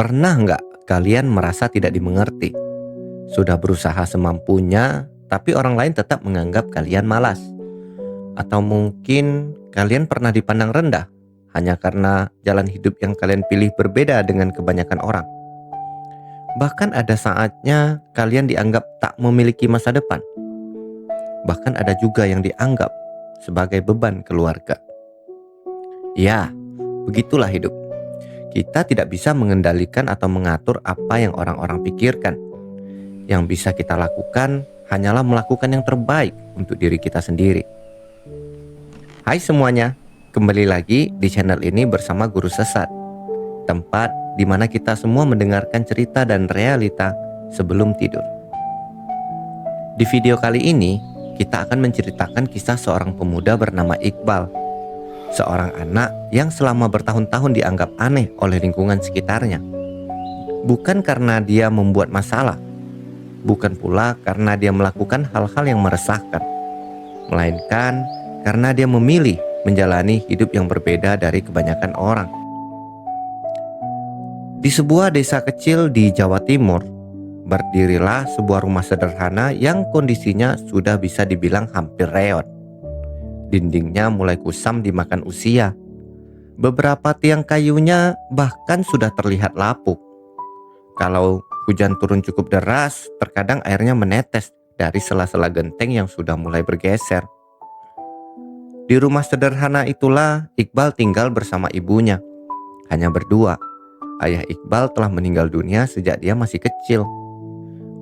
Pernah nggak kalian merasa tidak dimengerti? Sudah berusaha semampunya, tapi orang lain tetap menganggap kalian malas. Atau mungkin kalian pernah dipandang rendah hanya karena jalan hidup yang kalian pilih berbeda dengan kebanyakan orang. Bahkan ada saatnya kalian dianggap tak memiliki masa depan. Bahkan ada juga yang dianggap sebagai beban keluarga. Ya, begitulah hidup. Kita tidak bisa mengendalikan atau mengatur apa yang orang-orang pikirkan. Yang bisa kita lakukan hanyalah melakukan yang terbaik untuk diri kita sendiri. Hai semuanya, kembali lagi di channel ini bersama Guru Sesat. Tempat di mana kita semua mendengarkan cerita dan realita sebelum tidur. Di video kali ini, kita akan menceritakan kisah seorang pemuda bernama Iqbal. Seorang anak yang selama bertahun-tahun dianggap aneh oleh lingkungan sekitarnya. Bukan karena dia membuat masalah, bukan pula karena dia melakukan hal-hal yang meresahkan, melainkan karena dia memilih menjalani hidup yang berbeda dari kebanyakan orang. Di sebuah desa kecil di Jawa Timur, berdirilah sebuah rumah sederhana yang kondisinya sudah bisa dibilang hampir reot. Dindingnya mulai kusam dimakan usia. Beberapa tiang kayunya bahkan sudah terlihat lapuk. Kalau hujan turun cukup deras, terkadang airnya menetes dari sela-sela genteng yang sudah mulai bergeser. Di rumah sederhana itulah Iqbal tinggal bersama ibunya. Hanya berdua. Ayah Iqbal telah meninggal dunia sejak dia masih kecil.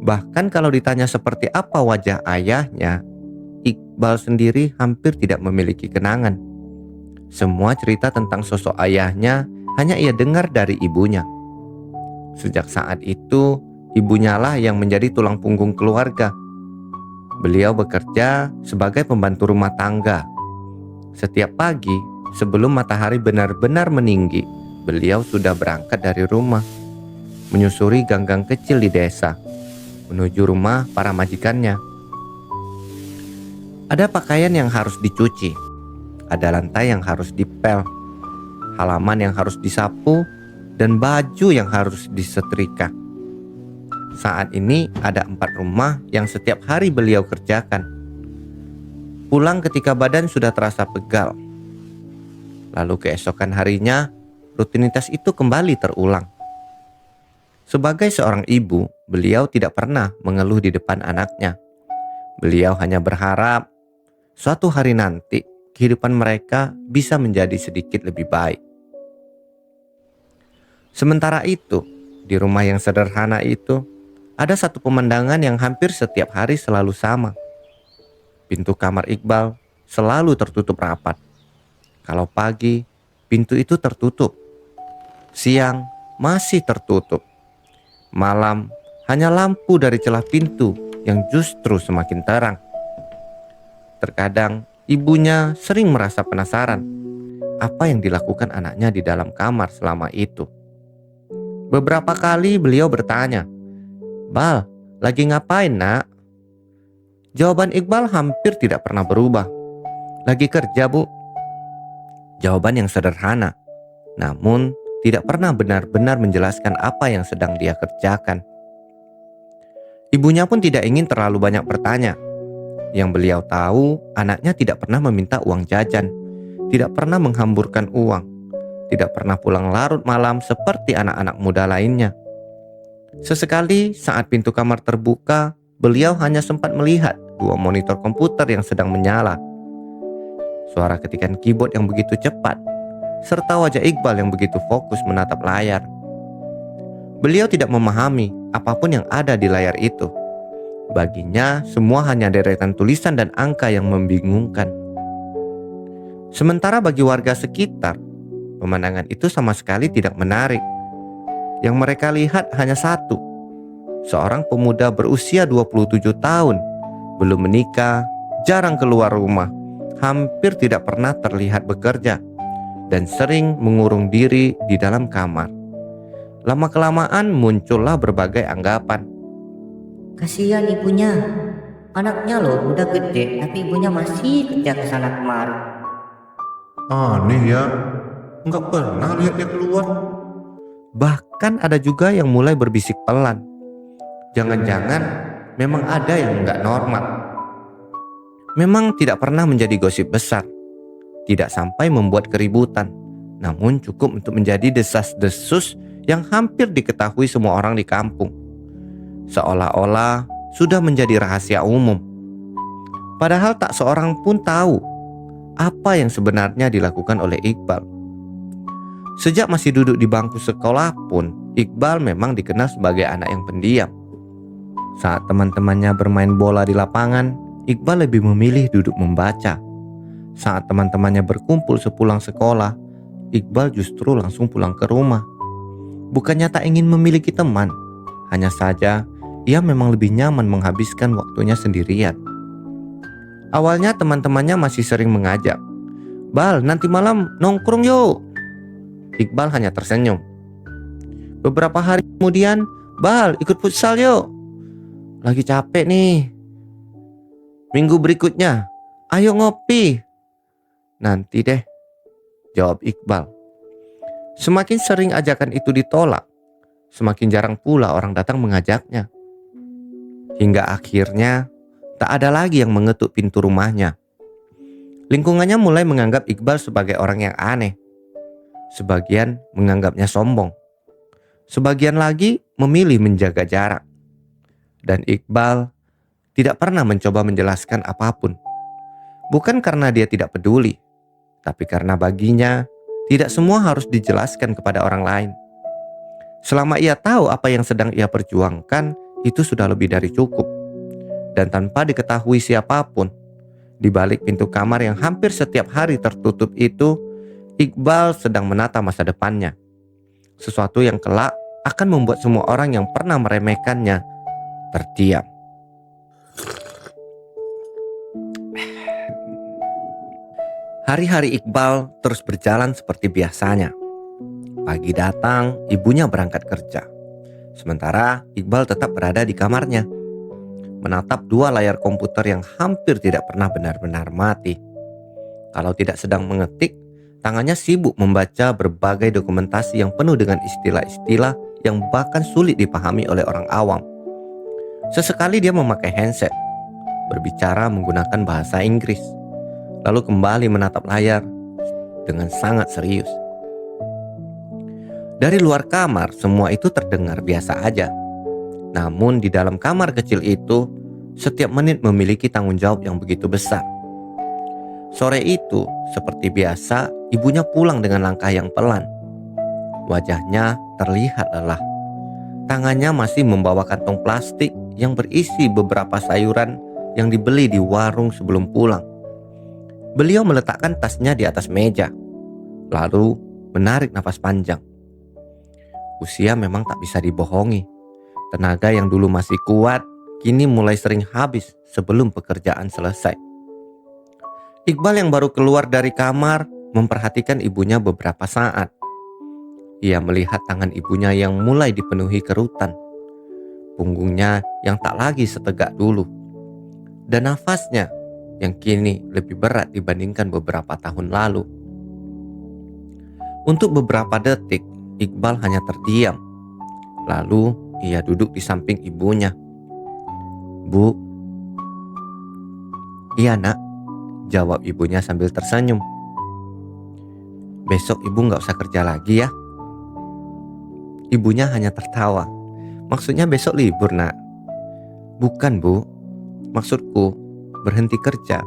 Bahkan kalau ditanya seperti apa wajah ayahnya, Iqbal sendiri hampir tidak memiliki kenangan. Semua cerita tentang sosok ayahnya hanya ia dengar dari ibunya. Sejak saat itu, ibunya lah yang menjadi tulang punggung keluarga. Beliau bekerja sebagai pembantu rumah tangga. Setiap pagi, sebelum matahari benar-benar meninggi, beliau sudah berangkat dari rumah, menyusuri gang-gang kecil di desa, menuju rumah para majikannya. Ada pakaian yang harus dicuci, ada lantai yang harus dipel, halaman yang harus disapu, dan baju yang harus disetrika. Saat ini ada 4 rumah yang setiap hari beliau kerjakan. Pulang ketika badan sudah terasa pegal. Lalu keesokan harinya, rutinitas itu kembali terulang. Sebagai seorang ibu, beliau tidak pernah mengeluh di depan anaknya. Beliau hanya berharap suatu hari nanti kehidupan mereka bisa menjadi sedikit lebih baik. Sementara itu, di rumah yang sederhana itu, ada satu pemandangan yang hampir setiap hari selalu sama. Pintu kamar Iqbal selalu tertutup rapat. Kalau pagi, pintu itu tertutup. Siang, masih tertutup. Malam, hanya lampu dari celah pintu yang justru semakin terang. Terkadang ibunya sering merasa penasaran apa yang dilakukan anaknya di dalam kamar selama itu. Beberapa kali beliau bertanya, "Bal, lagi ngapain nak?" Jawaban Iqbal hampir tidak pernah berubah. "Lagi kerja bu." Jawaban yang sederhana, namun tidak pernah benar-benar menjelaskan apa yang sedang dia kerjakan. Ibunya pun tidak ingin terlalu banyak bertanya. Yang beliau tahu, anaknya tidak pernah meminta uang jajan, tidak pernah menghamburkan uang, tidak pernah pulang larut malam seperti anak-anak muda lainnya. Sesekali saat pintu kamar terbuka, beliau hanya sempat melihat 2 monitor komputer yang sedang menyala. Suara ketikan keyboard yang begitu cepat, serta wajah Iqbal yang begitu fokus menatap layar. Beliau tidak memahami apapun yang ada di layar itu. Baginya, semua hanya deretan tulisan dan angka yang membingungkan. Sementara bagi warga sekitar, pemandangan itu sama sekali tidak menarik. Yang mereka lihat hanya satu. Seorang pemuda berusia 27 tahun, belum menikah, jarang keluar rumah, hampir tidak pernah terlihat bekerja, dan sering mengurung diri di dalam kamar. Lama-kelamaan muncullah berbagai anggapan. Kasihan ibunya. Anaknya loh udah gede tapi ibunya masih kerja kesana kemari. Aneh ya, nggak pernah lihat dia keluar. Bahkan ada juga yang mulai berbisik pelan. Jangan-jangan memang ada yang nggak normal. Memang tidak pernah menjadi gosip besar, tidak sampai membuat keributan, namun cukup untuk menjadi desas-desus yang hampir diketahui semua orang di kampung. Seolah-olah sudah menjadi rahasia umum. Padahal tak seorang pun tahu apa yang sebenarnya dilakukan oleh Iqbal. Sejak masih duduk di bangku sekolah pun, Iqbal memang dikenal sebagai anak yang pendiam. Saat teman-temannya bermain bola di lapangan, Iqbal lebih memilih duduk membaca. Saat teman-temannya berkumpul sepulang sekolah, Iqbal justru langsung pulang ke rumah. Bukannya tak ingin memiliki teman, hanya saja ia memang lebih nyaman menghabiskan waktunya sendirian. Awalnya teman-temannya masih sering mengajak, "Bal, nanti malam nongkrong yuk." Iqbal hanya tersenyum. Beberapa hari kemudian, "Bal, ikut futsal yuk. Lagi capek nih." Minggu berikutnya, "Ayo ngopi." "Nanti deh," jawab Iqbal. Semakin sering ajakan itu ditolak, semakin jarang pula orang datang mengajaknya. Hingga akhirnya tak ada lagi yang mengetuk pintu rumahnya. Lingkungannya mulai menganggap Iqbal sebagai orang yang aneh. Sebagian menganggapnya sombong. Sebagian lagi memilih menjaga jarak. Dan Iqbal tidak pernah mencoba menjelaskan apapun. Bukan karena dia tidak peduli, tapi karena baginya tidak semua harus dijelaskan kepada orang lain. Selama ia tahu apa yang sedang ia perjuangkan, itu sudah lebih dari cukup. Dan tanpa diketahui siapapun, di balik pintu kamar yang hampir setiap hari tertutup itu, Iqbal sedang menata masa depannya. Sesuatu yang kelak akan membuat semua orang yang pernah meremehkannya terdiam. Hari-hari Iqbal terus berjalan seperti biasanya. Pagi datang, ibunya berangkat kerja. Sementara Iqbal tetap berada di kamarnya, menatap dua layar komputer yang hampir tidak pernah benar-benar mati. Kalau tidak sedang mengetik, tangannya sibuk membaca berbagai dokumentasi yang penuh dengan istilah-istilah yang bahkan sulit dipahami oleh orang awam. Sesekali dia memakai handset, berbicara menggunakan bahasa Inggris, lalu kembali menatap layar dengan sangat serius. Dari luar kamar, semua itu terdengar biasa aja. Namun di dalam kamar kecil itu, setiap menit memiliki tanggung jawab yang begitu besar. Sore itu, seperti biasa, ibunya pulang dengan langkah yang pelan. Wajahnya terlihat lelah. Tangannya masih membawa kantong plastik yang berisi beberapa sayuran yang dibeli di warung sebelum pulang. Beliau meletakkan tasnya di atas meja, lalu menarik napas panjang. Usia memang tak bisa dibohongi. Tenaga yang dulu masih kuat, kini mulai sering habis sebelum pekerjaan selesai. Iqbal yang baru keluar dari kamar memperhatikan ibunya beberapa saat. Ia melihat tangan ibunya yang mulai dipenuhi kerutan, punggungnya yang tak lagi setegak dulu, dan nafasnya yang kini lebih berat dibandingkan beberapa tahun lalu. Untuk beberapa detik, Iqbal hanya terdiam. Lalu ia duduk di samping ibunya. "Bu." "Iya nak," jawab ibunya sambil tersenyum. "Besok ibu gak usah kerja lagi ya?" Ibunya hanya tertawa. "Maksudnya besok libur nak?" "Bukan bu, maksudku berhenti kerja."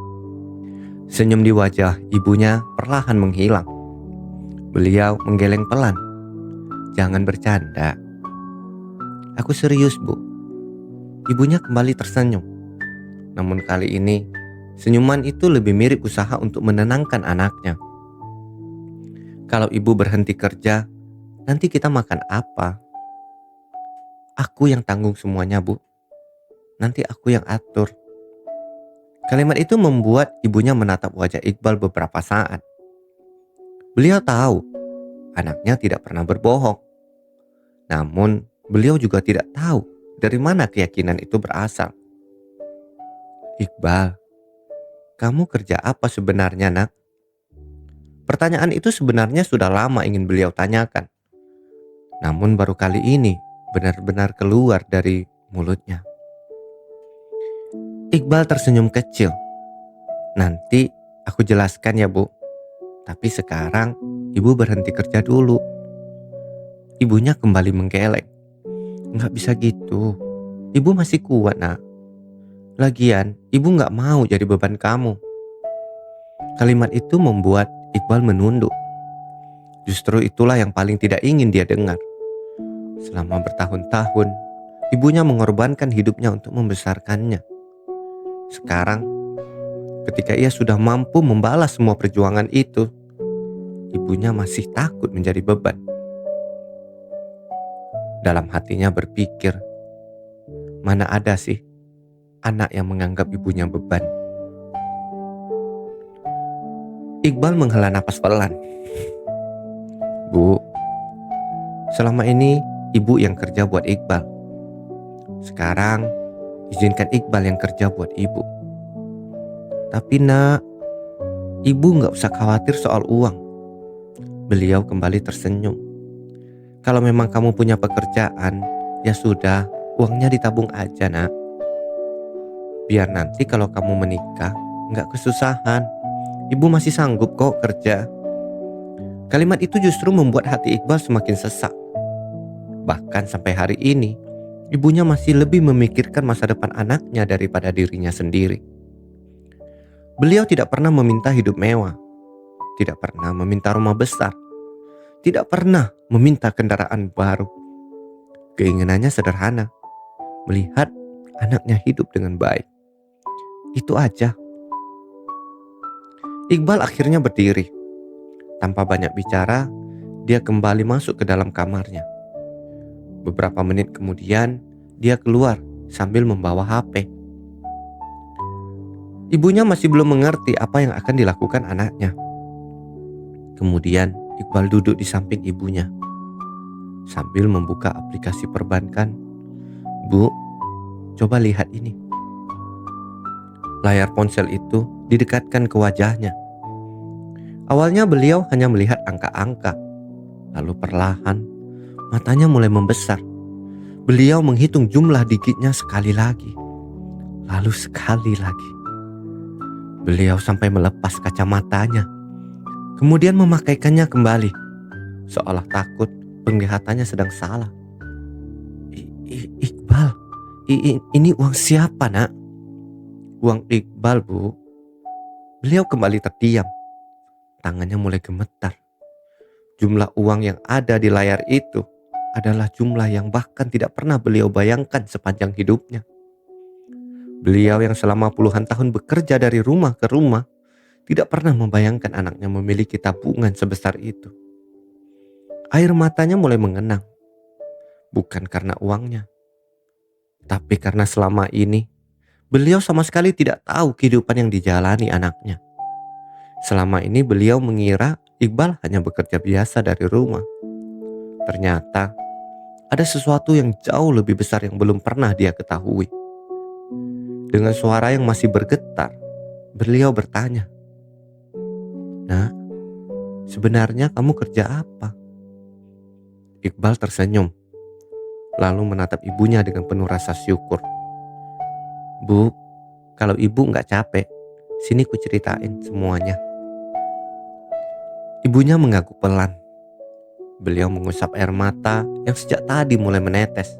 Senyum di wajah ibunya perlahan menghilang. Beliau menggeleng pelan. "Jangan bercanda." "Aku serius bu." Ibunya kembali tersenyum. Namun kali ini, senyuman itu lebih mirip usaha untuk menenangkan anaknya. "Kalau ibu berhenti kerja, nanti kita makan apa?" "Aku yang tanggung semuanya bu. Nanti aku yang atur." Kalimat itu membuat ibunya menatap wajah Iqbal beberapa saat. Beliau tahu anaknya tidak pernah berbohong. Namun beliau juga tidak tahu dari mana keyakinan itu berasal. "Iqbal, kamu kerja apa sebenarnya nak?" Pertanyaan itu sebenarnya sudah lama ingin beliau tanyakan. Namun baru kali ini benar-benar keluar dari mulutnya. Iqbal tersenyum kecil. Nanti aku jelaskan ya Bu. Tapi sekarang ibu berhenti kerja dulu. Ibunya kembali menggeleng. Nggak bisa gitu. Ibu masih kuat nak. Lagian ibu nggak mau jadi beban kamu. Kalimat itu membuat Iqbal menunduk. Justru itulah yang paling tidak ingin dia dengar. Selama bertahun-tahun, ibunya mengorbankan hidupnya untuk membesarkannya. Sekarang, ketika ia sudah mampu membalas semua perjuangan itu, ibunya masih takut menjadi beban. Dalam hatinya berpikir, mana ada sih anak yang menganggap ibunya beban. Iqbal menghela napas pelan. Bu, selama ini ibu yang kerja buat Iqbal. Sekarang izinkan Iqbal yang kerja buat ibu. Tapi nak, ibu gak usah khawatir soal uang. Beliau kembali tersenyum. Kalau memang kamu punya pekerjaan, ya sudah, uangnya ditabung aja nak. Biar nanti kalau kamu menikah, gak kesusahan. Ibu masih sanggup kok kerja. Kalimat itu justru membuat hati Iqbal semakin sesak. Bahkan sampai hari ini, ibunya masih lebih memikirkan masa depan anaknya daripada dirinya sendiri. Beliau tidak pernah meminta hidup mewah, tidak pernah meminta rumah besar, tidak pernah meminta kendaraan baru. Keinginannya sederhana, melihat anaknya hidup dengan baik. Itu aja. Iqbal akhirnya berdiri. Tanpa banyak bicara, dia kembali masuk ke dalam kamarnya. Beberapa menit kemudian, dia keluar sambil membawa HP. Ibunya masih belum mengerti apa yang akan dilakukan anaknya. Kemudian, Iqbal duduk di samping ibunya sambil membuka aplikasi perbankan. Bu, coba lihat ini. Layar ponsel itu didekatkan ke wajahnya. Awalnya beliau hanya melihat angka-angka. Lalu perlahan, matanya mulai membesar. Beliau menghitung jumlah digitnya sekali lagi. Lalu sekali lagi. Beliau sampai melepas kacamatanya. Kemudian memakaikannya kembali. Seolah takut penglihatannya sedang salah. Iqbal, ini uang siapa nak? Uang Iqbal bu. Beliau kembali terdiam. Tangannya mulai gemetar. Jumlah uang yang ada di layar itu adalah jumlah yang bahkan tidak pernah beliau bayangkan sepanjang hidupnya. Beliau yang selama puluhan tahun bekerja dari rumah ke rumah tidak pernah membayangkan anaknya memiliki tabungan sebesar itu. Air matanya mulai mengenang. Bukan karena uangnya, tapi karena selama ini beliau sama sekali tidak tahu kehidupan yang dijalani anaknya. Selama ini beliau mengira Iqbal hanya bekerja biasa dari rumah. Ternyata ada sesuatu yang jauh lebih besar yang belum pernah dia ketahui. Dengan suara yang masih bergetar, beliau bertanya, "Nak, sebenarnya kamu kerja apa?" Iqbal tersenyum, lalu menatap ibunya dengan penuh rasa syukur. "Bu, kalau ibu gak capek, sini ku ceritain semuanya." Ibunya mengangguk pelan. Beliau mengusap air mata yang sejak tadi mulai menetes.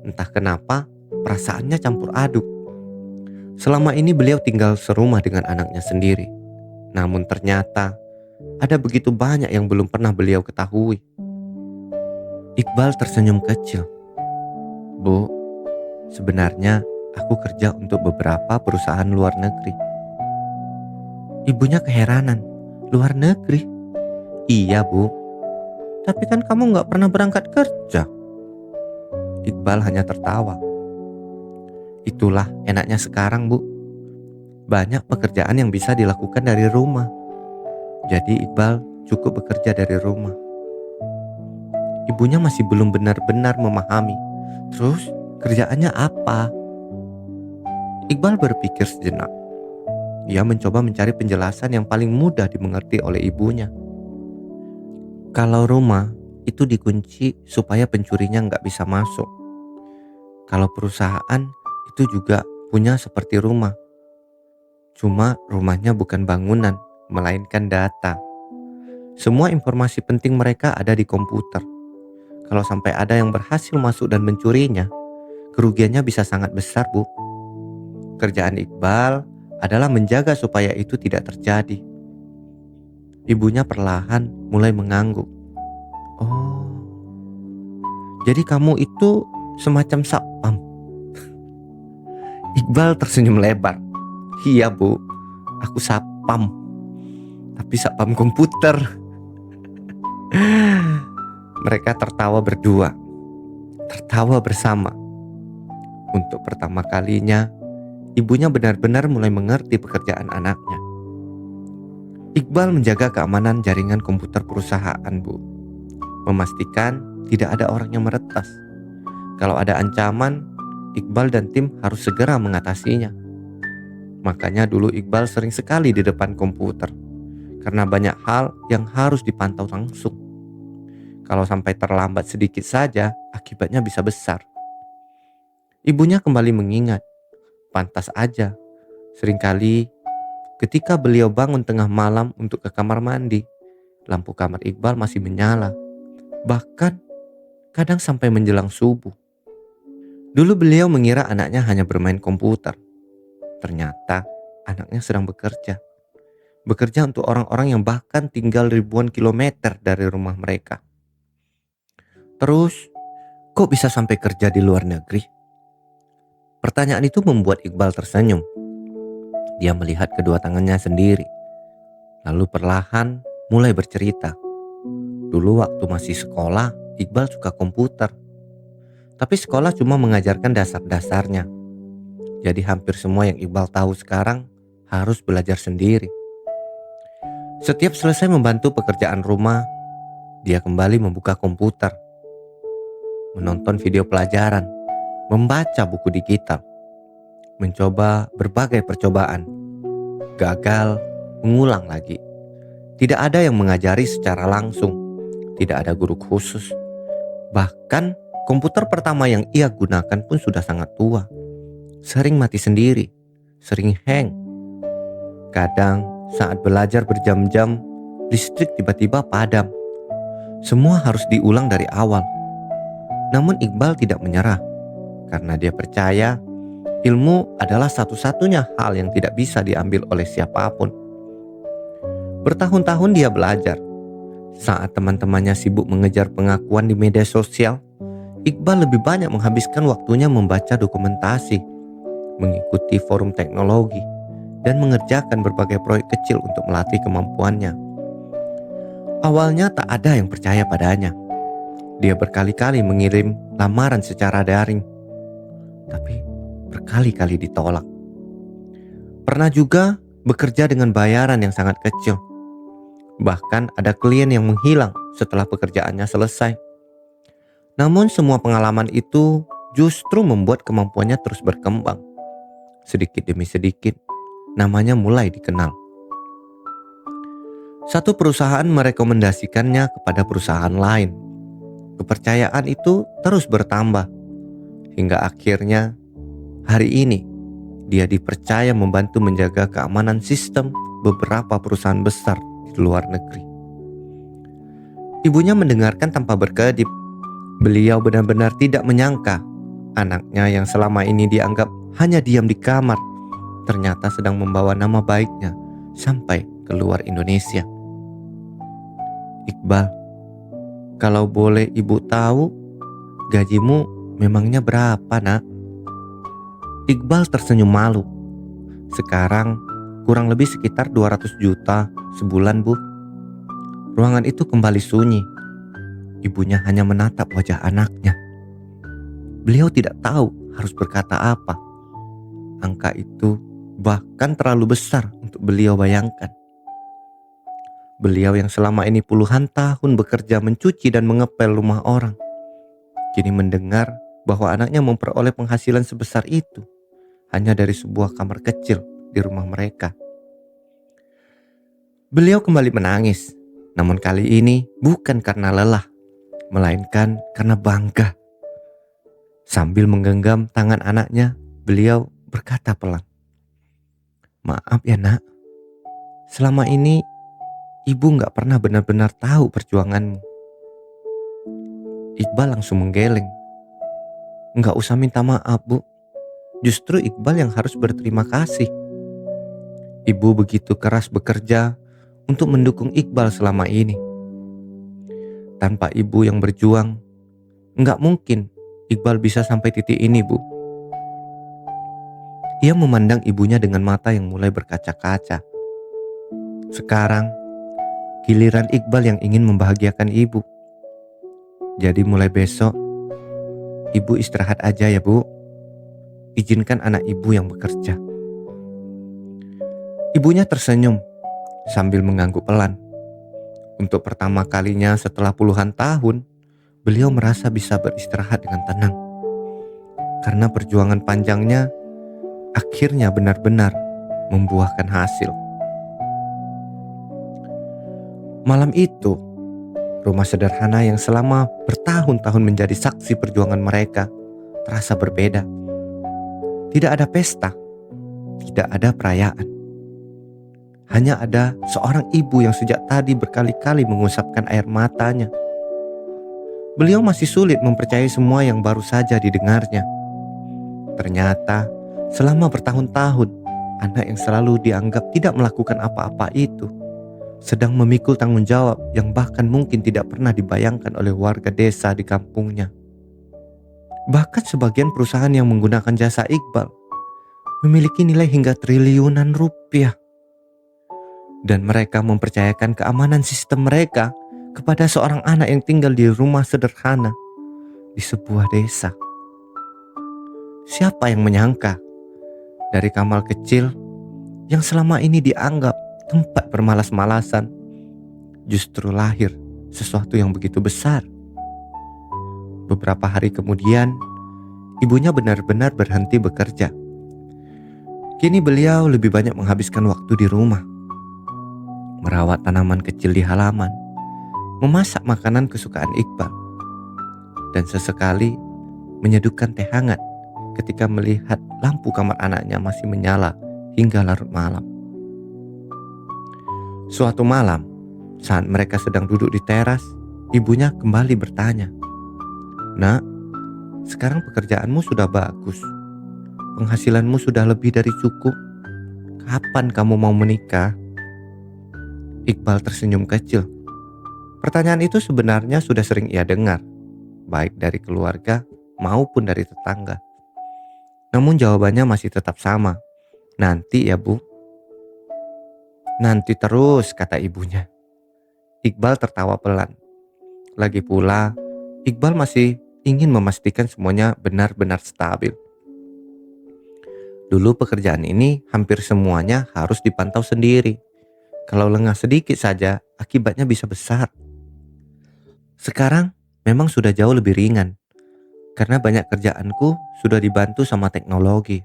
Entah kenapa, perasaannya campur aduk. Selama ini beliau tinggal serumah dengan anaknya sendiri. Namun ternyata ada begitu banyak yang belum pernah beliau ketahui. Iqbal tersenyum kecil. "Bu, sebenarnya aku kerja untuk beberapa perusahaan luar negeri." Ibunya keheranan. "Luar negeri?" "Iya bu, tapi kan kamu gak pernah berangkat kerja." Iqbal hanya tertawa. "Itulah enaknya sekarang bu. Banyak pekerjaan yang bisa dilakukan dari rumah. Jadi Iqbal cukup bekerja dari rumah." Ibunya masih belum benar-benar memahami. Terus kerjaannya apa? Iqbal berpikir sejenak. Ia mencoba mencari penjelasan yang paling mudah dimengerti oleh ibunya. "Kalau rumah itu dikunci supaya pencurinya nggak bisa masuk. Kalau perusahaan itu juga punya seperti rumah. Cuma rumahnya bukan bangunan, melainkan data. Semua informasi penting mereka ada di komputer. Kalau sampai ada yang berhasil masuk dan mencurinya, kerugiannya bisa sangat besar, Bu. Kerjaan Iqbal adalah menjaga supaya itu tidak terjadi. Ibunya perlahan mulai mengangguk. Oh, jadi kamu itu semacam satpam. Iqbal tersenyum lebar. Iya, Bu, aku satpam. Tapi satpam komputer. Mereka tertawa berdua. Tertawa bersama. Untuk pertama kalinya, ibunya benar-benar mulai mengerti pekerjaan anaknya. Iqbal menjaga keamanan jaringan komputer perusahaan, Bu. Memastikan tidak ada orang yang meretas. Kalau ada ancaman, Iqbal dan tim harus segera mengatasinya. Makanya dulu Iqbal sering sekali di depan komputer. Karena banyak hal yang harus dipantau langsung. Kalau sampai terlambat sedikit saja, akibatnya bisa besar. Ibunya kembali mengingat. Pantas aja, seringkali ketika beliau bangun tengah malam untuk ke kamar mandi, lampu kamar Iqbal masih menyala. Bahkan kadang sampai menjelang subuh. Dulu beliau mengira anaknya hanya bermain komputer. Ternyata anaknya sedang bekerja. Bekerja untuk orang-orang yang bahkan tinggal ribuan kilometer dari rumah mereka. Terus, kok bisa sampai kerja di luar negeri? Pertanyaan itu membuat Iqbal tersenyum. Dia melihat kedua tangannya sendiri. Lalu perlahan mulai bercerita. Dulu waktu masih sekolah, Iqbal suka komputer. Tapi sekolah cuma mengajarkan dasar-dasarnya. Jadi hampir semua yang Iqbal tahu sekarang harus belajar sendiri. Setiap selesai membantu pekerjaan rumah, dia kembali membuka komputer. Menonton video pelajaran, membaca buku digital. Mencoba berbagai percobaan. Gagal, mengulang lagi. Tidak ada yang mengajari secara langsung. Tidak ada guru khusus. Bahkan komputer pertama yang ia gunakan pun sudah sangat tua. Sering mati sendiri, sering hang. Kadang saat belajar berjam-jam, listrik tiba-tiba padam. Semua harus diulang dari awal. Namun Iqbal tidak menyerah. Karena dia percaya ilmu adalah satu-satunya hal yang tidak bisa diambil oleh siapapun. Bertahun-tahun dia belajar. Saat teman-temannya sibuk mengejar pengakuan di media sosial, Iqbal lebih banyak menghabiskan waktunya membaca dokumentasi, mengikuti forum teknologi, dan mengerjakan berbagai proyek kecil untuk melatih kemampuannya. Awalnya tak ada yang percaya padanya. Dia berkali-kali mengirim lamaran secara daring, tapi berkali-kali ditolak. Pernah juga bekerja dengan bayaran yang sangat kecil. Bahkan ada klien yang menghilang setelah pekerjaannya selesai. Namun semua pengalaman itu justru membuat kemampuannya terus berkembang. Sedikit demi sedikit, namanya mulai dikenal. Satu perusahaan merekomendasikannya kepada perusahaan lain. Kepercayaan itu terus bertambah. Hingga akhirnya hari ini dia dipercaya membantu menjaga keamanan sistem beberapa perusahaan besar di luar negeri. Ibunya mendengarkan tanpa berkedip. Beliau benar-benar tidak menyangka anaknya yang selama ini dianggap hanya diam di kamar ternyata sedang membawa nama baiknya sampai keluar Indonesia. Iqbal, kalau boleh ibu tahu, gajimu memangnya berapa, nak? Iqbal tersenyum malu. Sekarang kurang lebih sekitar 200 juta sebulan, Bu. Ruangan itu kembali sunyi. Ibunya hanya menatap wajah anaknya. Beliau tidak tahu harus berkata apa. Angka itu bahkan terlalu besar untuk beliau bayangkan. Beliau yang selama ini puluhan tahun bekerja mencuci dan mengepel rumah orang, kini mendengar bahwa anaknya memperoleh penghasilan sebesar itu hanya dari sebuah kamar kecil di rumah mereka. Beliau kembali menangis, namun kali ini bukan karena lelah, melainkan karena bangga. Sambil menggenggam tangan anaknya, beliau berkata pelan, "Maaf ya nak, selama ini ibu gak pernah benar-benar tahu perjuanganmu." Iqbal langsung menggeleng. "Gak usah minta maaf bu, justru Iqbal yang harus berterima kasih. Ibu begitu keras bekerja untuk mendukung Iqbal selama ini. Tanpa ibu yang berjuang, gak mungkin Iqbal bisa sampai titik ini bu." Ia memandang ibunya dengan mata yang mulai berkaca-kaca. Sekarang, giliran Iqbal yang ingin membahagiakan ibu. "Jadi mulai besok, ibu istirahat aja ya bu. Izinkan anak ibu yang bekerja." Ibunya tersenyum sambil mengangguk pelan. Untuk pertama kalinya setelah puluhan tahun, beliau merasa bisa beristirahat dengan tenang. Karena perjuangan panjangnya akhirnya benar-benar membuahkan hasil. Malam itu, rumah sederhana yang selama bertahun-tahun menjadi saksi perjuangan mereka terasa berbeda. Tidak ada pesta, tidak ada perayaan. Hanya ada seorang ibu yang sejak tadi berkali-kali mengusapkan air matanya. Beliau masih sulit mempercayai semua yang baru saja didengarnya. Ternyata selama bertahun-tahun, anak yang selalu dianggap tidak melakukan apa-apa itu sedang memikul tanggung jawab yang bahkan mungkin tidak pernah dibayangkan oleh warga desa di kampungnya. Bahkan sebagian perusahaan yang menggunakan jasa Iqbal memiliki nilai hingga triliunan rupiah. Dan mereka mempercayakan keamanan sistem mereka kepada seorang anak yang tinggal di rumah sederhana di sebuah desa. Siapa yang menyangka dari kamar kecil yang selama ini dianggap tempat bermalas-malasan, justru lahir sesuatu yang begitu besar. Beberapa hari kemudian, ibunya benar-benar berhenti bekerja. Kini beliau lebih banyak menghabiskan waktu di rumah, merawat tanaman kecil di halaman, memasak makanan kesukaan Iqbal, dan sesekali menyeduhkan teh hangat ketika melihat lampu kamar anaknya masih menyala hingga larut malam. Suatu malam, saat mereka sedang duduk di teras, ibunya kembali bertanya, "Nak, sekarang pekerjaanmu sudah bagus, penghasilanmu sudah lebih dari cukup. Kapan kamu mau menikah?" Iqbal tersenyum kecil. Pertanyaan itu sebenarnya sudah sering ia dengar, baik dari keluarga maupun dari tetangga. Namun jawabannya masih tetap sama, "Nanti ya bu." "Nanti terus," kata ibunya. Iqbal tertawa pelan. Lagi pula, Iqbal masih ingin memastikan semuanya benar-benar stabil. Dulu pekerjaan ini hampir semuanya harus dipantau sendiri. Kalau lengah sedikit saja, akibatnya bisa besar. Sekarang memang sudah jauh lebih ringan, karena banyak kerjaanku sudah dibantu sama teknologi.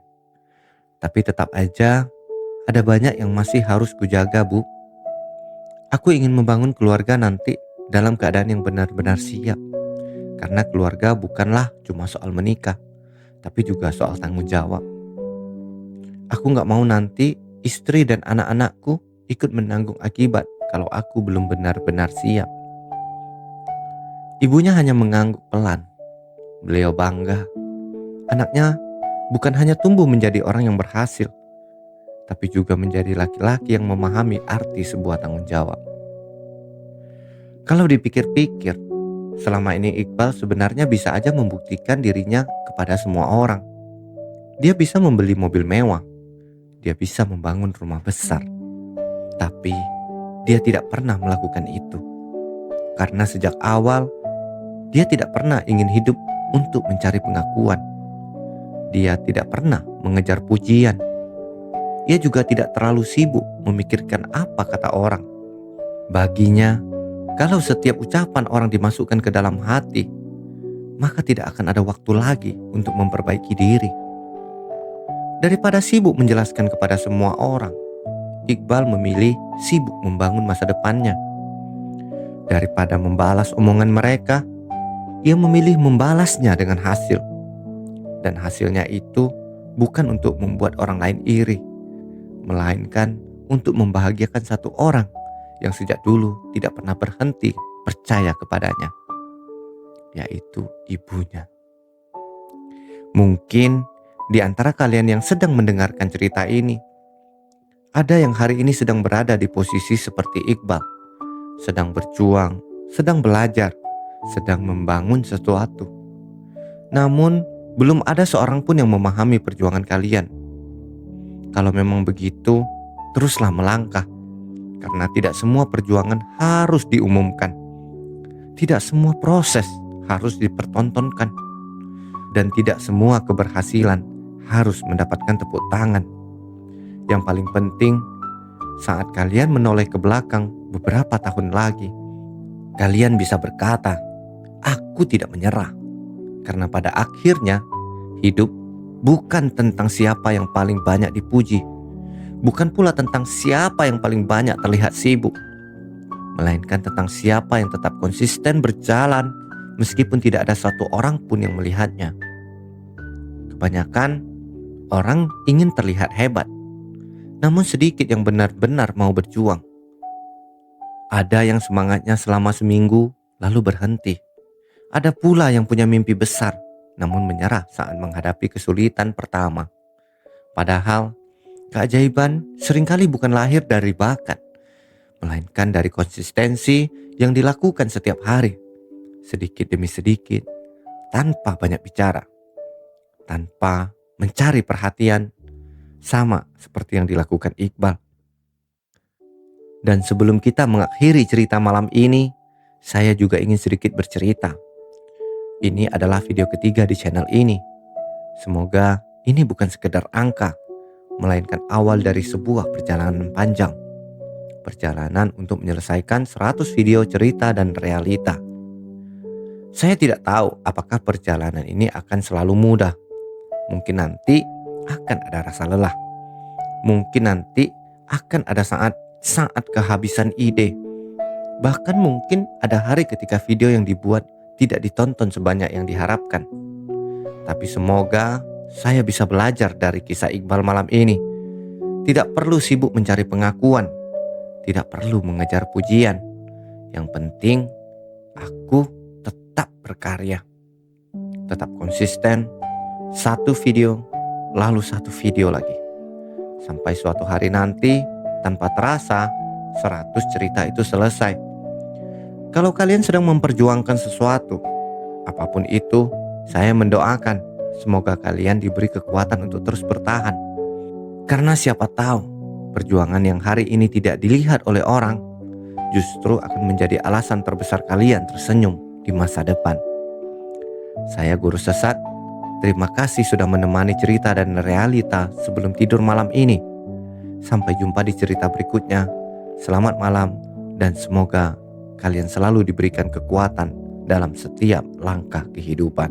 Tapi tetap aja ada banyak yang masih harus kujaga bu. Aku ingin membangun keluarga nanti dalam keadaan yang benar-benar siap. Karena keluarga bukanlah cuma soal menikah, tapi juga soal tanggung jawab. Aku gak mau nanti istri dan anak-anakku ikut menanggung akibat kalau aku belum benar-benar siap. Ibunya hanya mengangguk pelan. Beliau bangga. Anaknya bukan hanya tumbuh menjadi orang yang berhasil, tapi juga menjadi laki-laki yang memahami arti sebuah tanggung jawab. Kalau dipikir-pikir, selama ini Iqbal sebenarnya bisa aja membuktikan dirinya kepada semua orang. Dia bisa membeli mobil mewah, dia bisa membangun rumah besar. Tapi dia tidak pernah melakukan itu. Karena sejak awal, dia tidak pernah ingin hidup untuk mencari pengakuan. Dia tidak pernah mengejar pujian. Ia juga tidak terlalu sibuk memikirkan apa kata orang. Baginya, kalau setiap ucapan orang dimasukkan ke dalam hati, maka tidak akan ada waktu lagi untuk memperbaiki diri. Daripada sibuk menjelaskan kepada semua orang, Iqbal memilih sibuk membangun masa depannya. Daripada membalas omongan mereka, ia memilih membalasnya dengan hasil. Dan hasilnya itu bukan untuk membuat orang lain iri, melainkan untuk membahagiakan satu orang yang sejak dulu tidak pernah berhenti percaya kepadanya, yaitu ibunya. Mungkin di antara kalian yang sedang mendengarkan cerita ini, ada yang hari ini sedang berada di posisi seperti Iqbal, sedang berjuang, sedang belajar, sedang membangun sesuatu. Namun, belum ada seorang pun yang memahami perjuangan kalian. Kalau memang begitu, teruslah melangkah, karena tidak semua perjuangan harus diumumkan. Tidak semua proses harus dipertontonkan. Dan tidak semua keberhasilan harus mendapatkan tepuk tangan. Yang paling penting, saat kalian menoleh ke belakang beberapa tahun lagi, kalian bisa berkata, "Aku tidak menyerah." Karena pada akhirnya, hidup bukan tentang siapa yang paling banyak dipuji, bukan pula tentang siapa yang paling banyak terlihat sibuk, melainkan tentang siapa yang tetap konsisten berjalan meskipun tidak ada satu orang pun yang melihatnya. Kebanyakan orang ingin terlihat hebat, namun sedikit yang benar-benar mau berjuang. Ada yang semangatnya selama seminggu lalu berhenti. Ada pula yang punya mimpi besar namun menyerah saat menghadapi kesulitan pertama. Padahal keajaiban seringkali bukan lahir dari bakat, melainkan dari konsistensi yang dilakukan setiap hari, sedikit demi sedikit, tanpa banyak bicara, tanpa mencari perhatian, sama seperti yang dilakukan Iqbal. Dan sebelum kita mengakhiri cerita malam ini, saya juga ingin sedikit bercerita. Ini adalah video ketiga di channel ini. Semoga ini bukan sekedar angka, melainkan awal dari sebuah perjalanan panjang. Perjalanan untuk menyelesaikan 100 video cerita dan realita. Saya tidak tahu apakah perjalanan ini akan selalu mudah. Mungkin nanti akan ada rasa lelah. Mungkin nanti akan ada saat kehabisan ide. Bahkan mungkin ada hari ketika video yang dibuat tidak ditonton sebanyak yang diharapkan. Tapi semoga saya bisa belajar dari kisah Iqbal malam ini. Tidak perlu sibuk mencari pengakuan, tidak perlu mengejar pujian. Yang penting aku tetap berkarya, tetap konsisten, satu video lalu satu video lagi, sampai suatu hari nanti tanpa terasa 100 cerita itu selesai. Kalau kalian sedang memperjuangkan sesuatu, apapun itu, saya mendoakan semoga kalian diberi kekuatan untuk terus bertahan. Karena siapa tahu perjuangan yang hari ini tidak dilihat oleh orang justru akan menjadi alasan terbesar kalian tersenyum di masa depan. Saya Guru Sesat. Terima kasih sudah menemani cerita dan realita sebelum tidur malam ini. Sampai jumpa di cerita berikutnya. Selamat malam dan semoga kalian selalu diberikan kekuatan dalam setiap langkah kehidupan.